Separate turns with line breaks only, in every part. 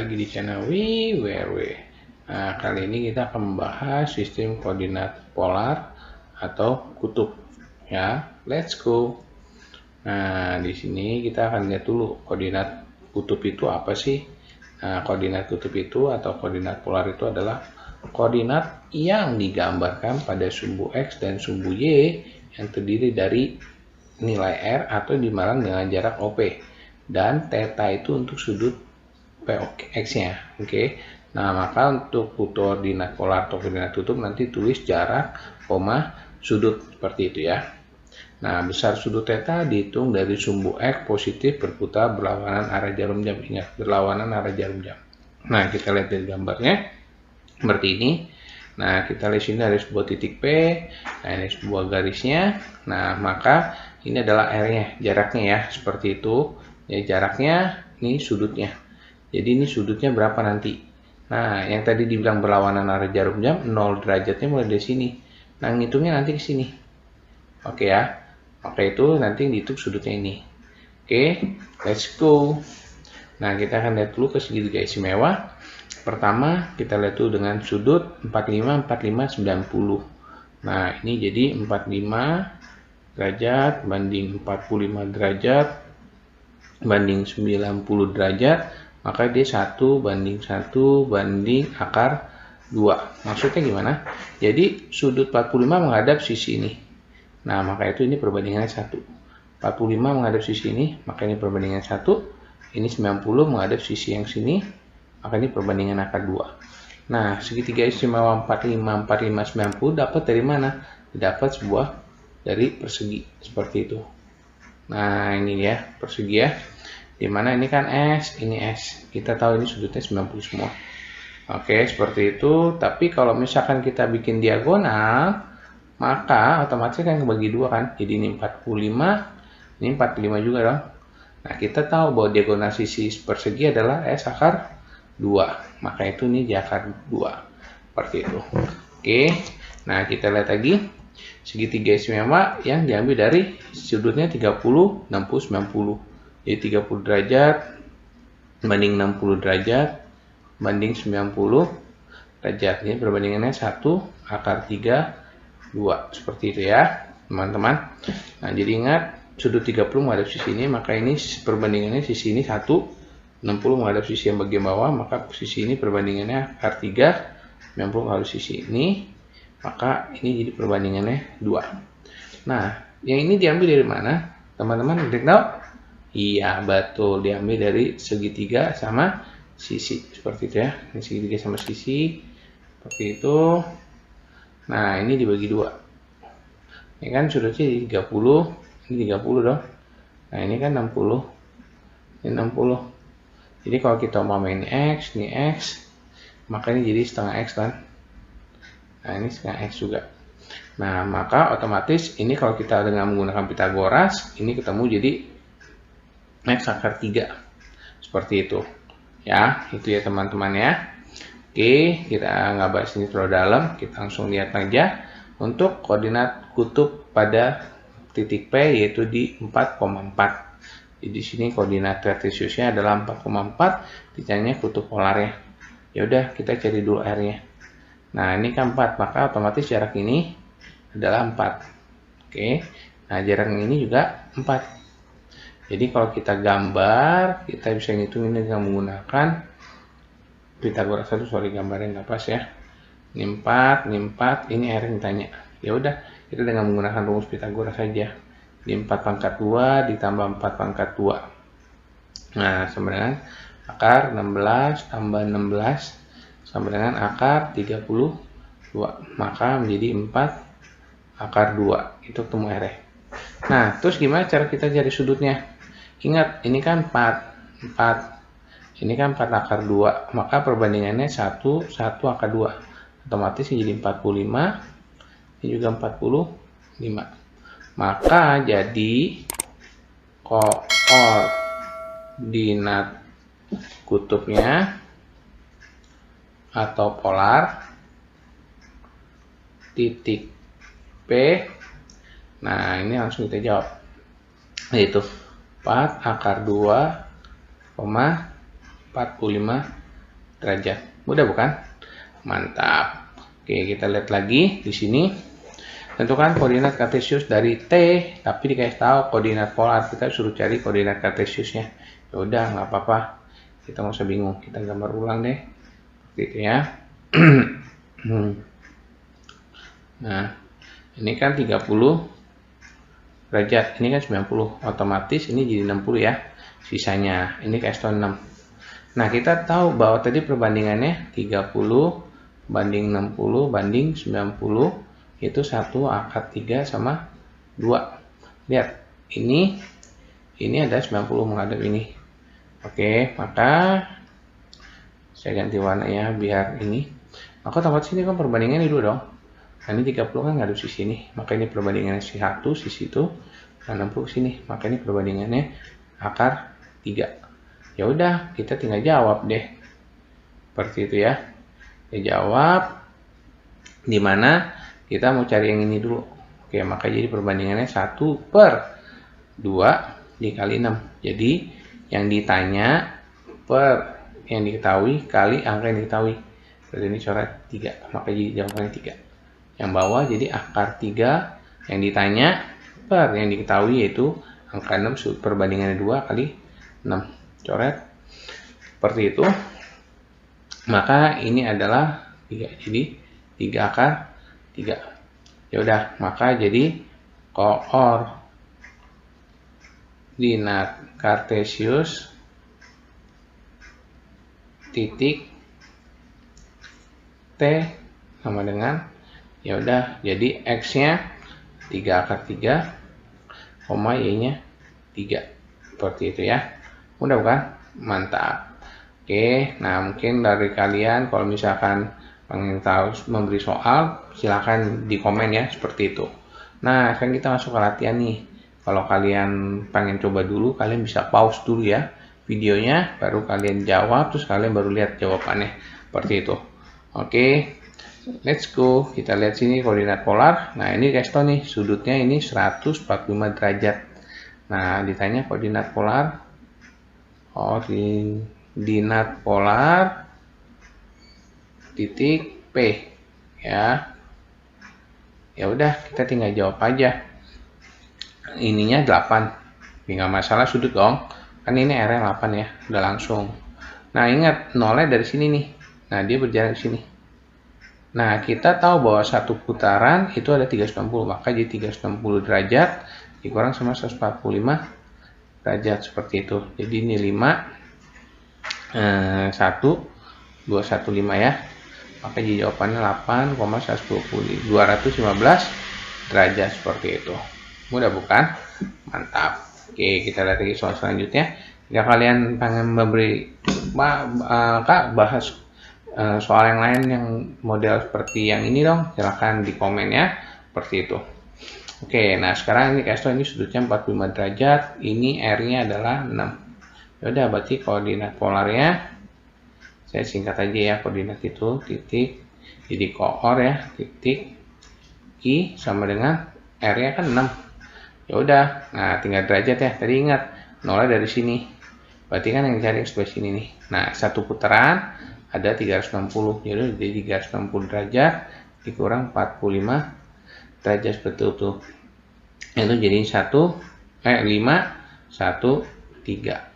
lagi di channel WWW. Nah, kali ini kita akan membahas sistem koordinat polar atau kutub. Ya, let's go. Nah, di sini kita akan lihat dulu koordinat kutub itu apa sih? Nah, koordinat kutub itu atau koordinat polar itu adalah koordinat yang digambarkan pada sumbu X dan sumbu Y yang terdiri dari nilai R atau dimana dengan jarak OP. Dan theta itu untuk sudut PX-nya. Oke. Nah, maka untuk koordinat polar atau koordinat kutub nanti tulis jarak, sudut seperti itu ya. Nah, besar sudut theta dihitung dari sumbu X positif berputar berlawanan arah jarum jam. Ingat, berlawanan arah jarum jam. Nah, kita lihat dari gambarnya seperti ini. Nah, kita lihat sini ada sebuah titik P. Nah, ini sebuah garisnya. Nah, maka ini adalah R-nya, jaraknya ya, seperti itu. Ya, jaraknya, ini sudutnya. Jadi ini sudutnya berapa nanti? Nah, yang tadi dibilang berlawanan arah jarum jam, 0 derajatnya mulai dari sini. Nah, ngitungnya nanti ke sini. Oke ya. Maka itu nanti dihitung sudutnya ini. Oke, let's go. Nah, kita akan lihat dulu ke segitiga istimewa. Pertama, kita lihat dulu dengan sudut 45, 45, 90. Nah, ini jadi 45 derajat banding 45 derajat banding 90 derajat, maka dia 1 banding 1 banding akar 2. Maksudnya gimana? Jadi sudut 45 menghadap sisi ini. Nah, maka itu ini perbandingannya 1. 45 menghadap sisi ini, maka ini perbandingan 1. Ini 90 menghadap sisi yang sini, maka ini perbandingan akar 2. Nah, segitiga istimewa 45, 45, 90 dapat dari mana? Dapat sebuah dari persegi, seperti itu. Nah, ini ya, persegi ya. Dimana ini kan S, ini S. Kita tahu ini sudutnya 90 semua. Oke, seperti itu. Tapi kalau misalkan kita bikin diagonal, maka otomatis kan kebagi dua kan. Jadi ini 45, ini 45 juga dong. Nah, kita tahu bahwa diagonal sisi persegi adalah S akar 2. Maka itu ini di akar 2. Seperti itu. Oke. Nah, kita lihat lagi. Segitiga istimewa yang diambil dari sudutnya 30, 60, 90. Jadi 30 derajat banding 60 derajat banding 90 derajat. Ini perbandingannya 1 akar 3, 2. Seperti itu ya, teman-teman. Nah, jadi ingat sudut 30 menghadap sisi ini, maka ini perbandingannya sisi ini 1, 60 menghadap sisi yang bagian bawah, maka sisi ini perbandingannya akar 3, 90 menghadap sisi ini, maka ini jadi perbandingannya 2. Nah, yang ini diambil dari mana? Teman-teman udah tahu? Iya, betul. Diambil dari segitiga sama sisi. Seperti itu ya. Ini segitiga sama sisi. Seperti itu. Nah, ini dibagi 2. Ini kan sudutnya 30. Ini 30 dong. Nah, ini kan 60. Ini 60. Jadi kalau kita mau ini X, maka ini jadi setengah X kan. Nah, ini setengah X juga. Nah, maka otomatis ini kalau kita dengan menggunakan Pitagoras, ini ketemu jadi X akar 3. Seperti itu. Ya, itu ya teman-teman ya. Oke, kita nggak bahas ini terlalu dalam. Kita langsung lihat aja untuk koordinat kutub pada titik P yaitu di 4,4. Jadi di sini koordinat kartesiusnya adalah 4,4, titiknya kutub polarnya. Ya udah, kita cari dulu R-nya. Nah, ini kan 4, maka otomatis jarak ini adalah 4. Oke. Nah, jarak ini juga 4. Jadi kalau kita gambar, kita bisa ngitung ini dengan menggunakan Pitagoras. Gambarnya nggak pas ya. Ini 4, ini R yang ditanya. Ya udah, kita dengan menggunakan rumus Pitagoras saja. Ini 4 pangkat 2 ditambah 4 pangkat 2. Nah, sama dengan akar 16 tambah 16 sama dengan akar 32. Maka menjadi 4 akar 2. Itu ketemu R. Nah, terus gimana cara kita cari sudutnya? Ingat, ini kan 4. Ini kan 4 akar 2. Maka perbandingannya 1 akar 2. Otomatis jadi 45. Ini juga 45. Maka jadi koordinat kutubnya atau polar titik P. Nah, ini langsung kita jawab. Yaitu 4 akar 2, 45 derajat. Mudah bukan? Mantap. Oke, kita lihat lagi di sini. Tentukan koordinat kartesius dari T, tapi dikasih tahu koordinat polar. Kita suruh cari koordinat kartesiusnya. Ya udah, nggak apa-apa. Kita nggak usah bingung. Kita gambar ulang deh. Gitu ya. Nah, ini kan 30 derajat. Ini kan 90. Otomatis ini jadi 60 ya. Sisanya. Ini kasih tahu 6. Nah, kita tahu bahwa tadi perbandingannya 30 banding 60 banding 90. Itu 1 akar 3 sama 2. Lihat, ini ada 90 menghadap ini. Oke, maka saya ganti warnanya biar ini. Maka otomatis ini kan perbandingannya dulu dong. Nah, ini 30 kan ngadep sisi ini. Maka ini perbandingannya si 1 sisi itu, dan 60 sini. Maka ini perbandingannya akar 3. Ya udah, kita tinggal jawab deh. Seperti itu ya. Kita jawab di mana kita mau cari yang ini dulu. Oke, maka jadi perbandingannya 1/2 dikali 6. Jadi yang ditanya per yang diketahui kali angka yang diketahui. Berarti ini coret 3. Maka jadi jawabannya 3. Yang bawah jadi akar 3 yang ditanya per yang diketahui yaitu angka 6 perbandingannya 2 kali 6. Coret. Seperti itu. Maka ini adalah 3. Jadi 3 akar 3. Ya udah, maka jadi koordinat kartesius titik T sama dengan ya udah, jadi X-nya 3 akar 3, Y-nya 3. Seperti itu ya. Mudah bukan? Mantap. Oke, nah mungkin dari kalian kalau misalkan pengen tahu memberi soal, silahkan di komen ya, seperti itu. Nah, sekarang kita masuk ke latihan nih. Kalau kalian pengen coba dulu, kalian bisa pause dulu ya videonya, baru kalian jawab, terus kalian baru lihat jawabannya. Seperti itu. Oke, let's go. Kita lihat sini koordinat polar. Nah, ini guys nih, sudutnya ini 145 derajat. Nah, ditanya koordinat polar. Koordinat polar titik P ya. Ya udah, kita tinggal jawab aja. Ininya 8. Nggak masalah sudut dong. Kan ini R-nya 8 ya, udah langsung. Nah, ingat nolnya dari sini nih. Nah, dia berjalan ke sini. Nah, kita tahu bahwa satu putaran itu ada 390, maka jadi 360 derajat dikurang sama 145 derajat seperti itu. Jadi ini 1 215 ya. Maka jadi jawabannya 8,215 derajat seperti itu. Mudah bukan? Mantap. Oke, kita lihat lagi soal selanjutnya. Jika kalian pengen bahas soal yang lain yang model seperti yang ini dong, silahkan di komen ya. Seperti itu. Oke, nah sekarang ini Kesto ini sudutnya 45 derajat. Ini R-nya adalah 6. Yaudah, berarti koordinat polarnya saya singkat aja ya, koordinat itu titik, jadi koor ya, titik I sama dengan R-nya kan 6. Ya udah, nah tinggal derajat ya. Tadi ingat nolnya dari sini. Berarti kan yang cari sebelah sini nih. Nah, satu putaran ada 360. Jadi 360 derajat dikurang 45 derajat seperti itu. Itu jadi 5 1 3.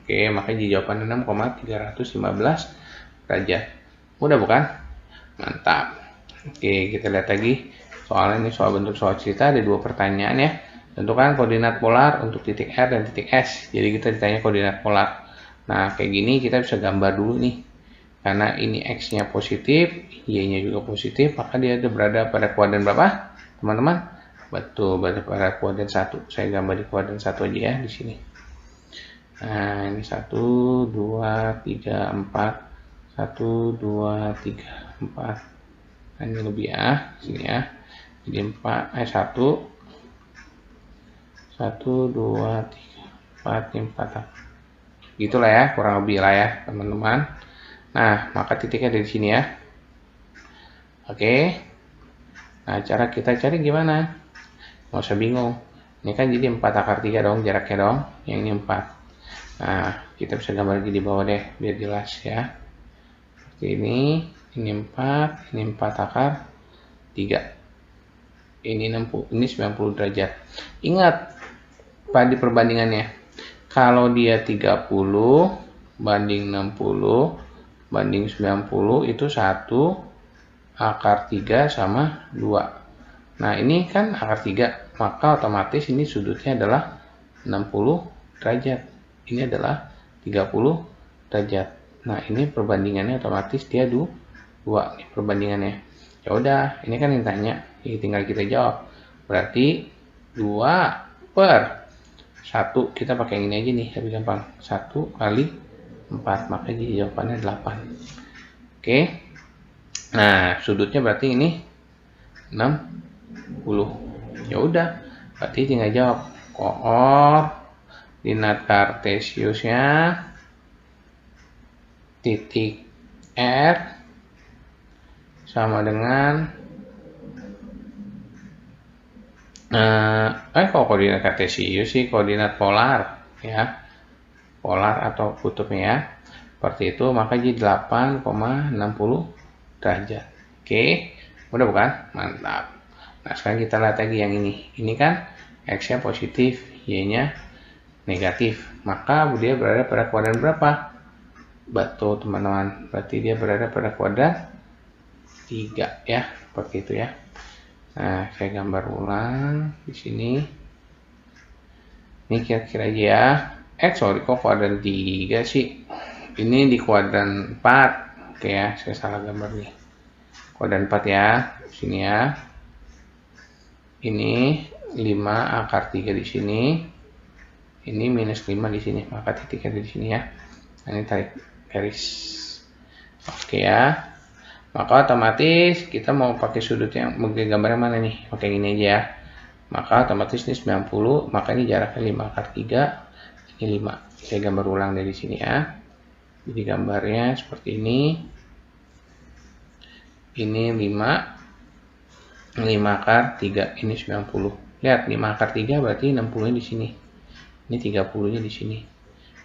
Oke, makanya jadi jawabannya 6,315 derajat. Mudah bukan? Mantap. Oke, kita lihat lagi. Soalnya ini soal bentuk soal cerita, ada 2 pertanyaan ya. Tentukan koordinat polar untuk titik R dan titik S. Jadi kita ditanya koordinat polar. Nah, kayak gini kita bisa gambar dulu nih. Karena ini X-nya positif, Y-nya juga positif, maka dia berada pada kuadran berapa? Teman-teman? Betul, berada pada kuadran 1. Saya gambar di kuadran 1 aja ya di sini. Nah, ini 1 2 3 4. 1 2 3 4. Nah, ini lebih ya, sini ya. Jadi 1 1 2 3 4 4. Gitulah ya, kurang lebih lah ya, teman-teman. Nah, maka titiknya dari sini ya. Oke. Nah, cara kita cari gimana? Nggak usah bingung. Ini kan jadi 4 akar 3 dong, jaraknya dong. Yang ini 4. Nah, kita bisa gambar lagi di bawah deh, biar jelas ya. ini 4, ini 4 akar 3. Ini 60, ini 90 derajat. Ingat pada perbandingannya. Kalau dia 30 banding 60 banding 90 itu 1 akar 3 sama 2. Nah, ini kan akar 3, maka otomatis ini sudutnya adalah 60 derajat. Ini adalah 30 derajat. Nah, ini perbandingannya otomatis dia 2 nih perbandingannya. Ya udah, ini kan yang tanya, tinggal kita jawab. Berarti 2 per 1, kita pakai yang ini aja nih, lebih gampang. 1 kali 4, maka jadi jawabannya 8. Oke. Nah, sudutnya berarti ini 60. Ya udah, berarti tinggal jawab. Koordinat kartesiusnya titik R sama dengan kalau koordinat kartesius sih koordinat polar ya, polar atau kutubnya ya, seperti itu, maka jadi 8,60 derajat. Oke, mudah bukan? Mantap. Nah, sekarang kita lihat lagi yang ini kan X nya positif, Y nya negatif, maka dia berada pada kuadran berapa? Betul teman-teman, berarti dia berada pada kuadran 3 ya, seperti itu ya. Nah, saya gambar ulang di sini. Ini kira-kira aja ya. Sorry, kok kuadran 3 sih? Ini di kuadran 4. Oke ya, saya salah gambar nih. Kuadran 4 ya, di sini ya. Ini 5 akar 3 di sini. Ini minus 5 di sini, maka titiknya di sini ya. Nah, ini tarik garis. Oke ya. Maka otomatis kita mau pakai sudut yang gambarnya mana nih? Pakai ini aja ya. Maka otomatis ini 90, maka ini jaraknya 5 akar 3, ini 5. Saya gambar ulang dari sini ya. Jadi gambarnya seperti ini. Ini 5 akar 3, ini 90. Lihat 5 akar 3 berarti 60-nya di sini. Ini 30-nya di sini.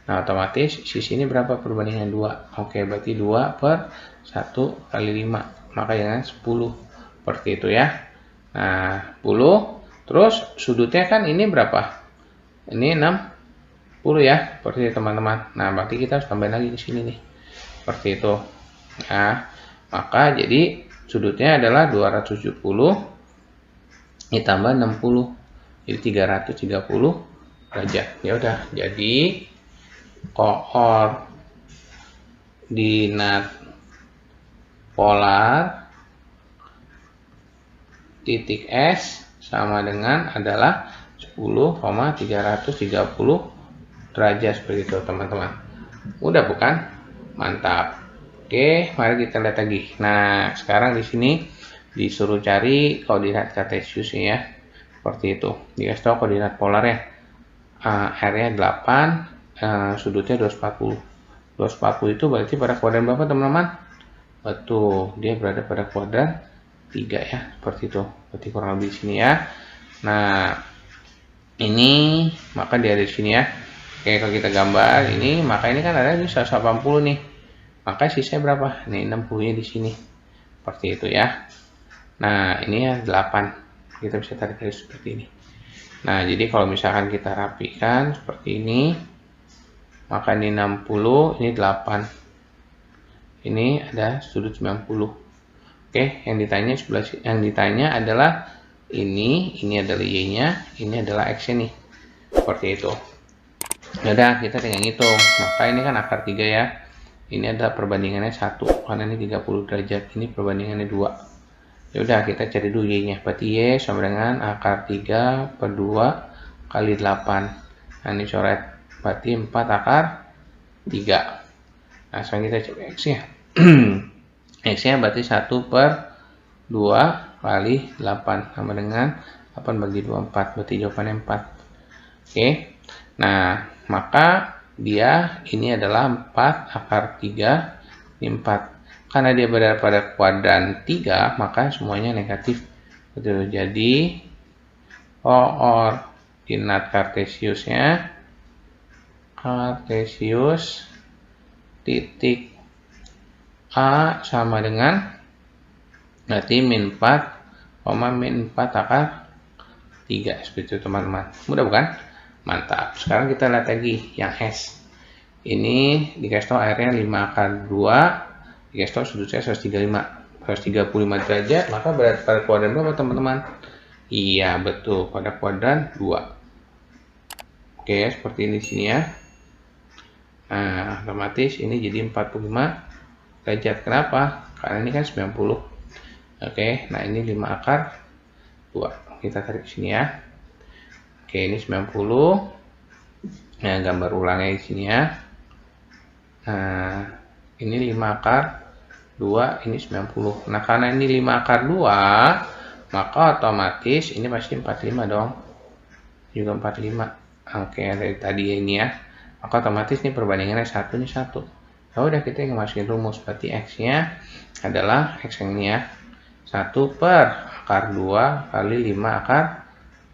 Nah, otomatis sisi ini berapa perbandingan 2? Oke, berarti 2 per 1 kali 5. Maka jangan 10. Seperti itu ya. Nah, 10. Terus sudutnya kan ini berapa? Ini 60 ya. Seperti itu teman-teman. Nah, berarti kita harus tambahin lagi di sini nih. Seperti itu. Nah, maka jadi sudutnya adalah 270 ditambah 60. Jadi 330 derajat. Ya udah, jadi koordinat polar titik S sama dengan adalah 10,330 derajat, seperti itu teman-teman. Mudah bukan? Mantap. Oke, mari kita lihat lagi. Nah, sekarang di sini disuruh cari koordinat kartesius ya. Seperti itu. Dikasih tahu koordinat polar ya. R-nya 8, sudutnya 240. 240 itu berarti pada kuadran berapa teman-teman? Betul, dia berada pada kuadran 3 ya, seperti itu. Berarti kurang lebih di sini ya. Nah, ini maka dia di sini ya. Oke, kalau kita gambar ini, maka ini kan ada di 180 nih. Maka sisanya berapa? Nih 60-nya di sini. Seperti itu ya. Nah, ini ya 8. Kita bisa tarik garis seperti ini. Nah, jadi kalau misalkan kita rapikan seperti ini, maka ini 60, ini 8. Ini ada sudut 90. Oke, yang ditanya adalah ini adalah Y-nya, ini adalah X-nya nih. Seperti itu. Yaudah, kita tinggal ngitung. Maka ini kan akar 3 ya. Ini adalah perbandingannya 1, karena ini 30 derajat. Ini perbandingannya 2. Ya udah, kita cari dulu Y-nya. Berarti Y sama dengan akar 3 per 2 kali 8. Nah, ini coret. Berarti 4 akar 3. Nah, sekarang kita coba X-nya. X-nya berarti 1 per 2 kali 8. Sama dengan 8 bagi 2, 4. Berarti jawabannya 4. Oke. Nah, maka dia ini adalah 4 akar 3. Ini 4. Karena dia berada pada kuadran 3, maka semuanya negatif. Betul. Jadi, koordinat kartesiusnya titik A sama dengan berarti min 4, min 4 akar 3. Seperti itu teman-teman. Mudah bukan? Mantap. Sekarang kita lihat lagi yang S. Ini dikasih tahu airnya 5 akar 2, dikasih tahu sudut saya 135 derajat, maka berada pada kuadran berapa teman-teman? Iya, betul, pada kuadran 2. Oke, seperti ini di sini ya. Nah, otomatis ini jadi 45 derajat. Kenapa? Karena ini kan 90. Oke, nah ini 5 akar 2. Kita tarik ke sini ya. Oke, ini 90. Nah, gambar ulangnya di sini ya. Nah, ini 5 akar 2, ini 90. Nah, karena ini 5 akar 2, maka otomatis ini pasti 45 dong. Juga 45. Oke, dari tadi ini ya. Maka otomatis ini perbandingannya 1, ini 1. Ya udah, kita masukin rumus. Berarti X-nya adalah X yang ini ya. 1 per akar 2 kali 5 akar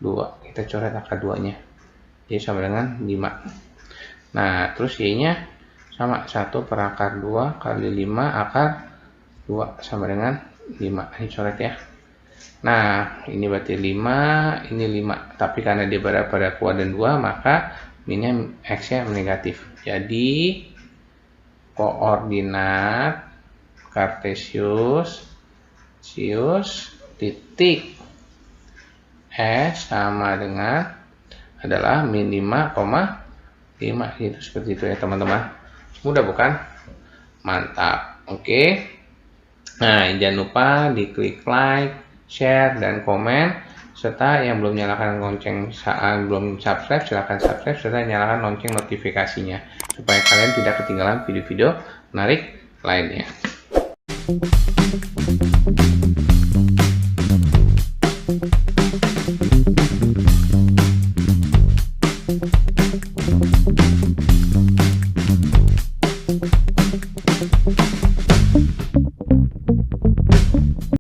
2. Kita coret akar 2-nya. Jadi sama dengan 5. Nah, terus Y-nya sama 1 per akar 2 kali 5 akar 2 sama dengan 5. Ini coret ya. Nah, ini berarti 5, ini 5. Tapi karena dia berada pada kuadran 2, maka minnya X-nya negatif. Jadi, koordinat kartesius titik S sama dengan adalah min 5,5 gitu, seperti itu ya teman-teman. Mudah bukan? Mantap. Oke. Nah, jangan lupa diklik like, share, dan komen, serta yang belum nyalakan lonceng belum subscribe, silahkan subscribe serta nyalakan lonceng notifikasinya supaya kalian tidak ketinggalan video-video menarik lainnya.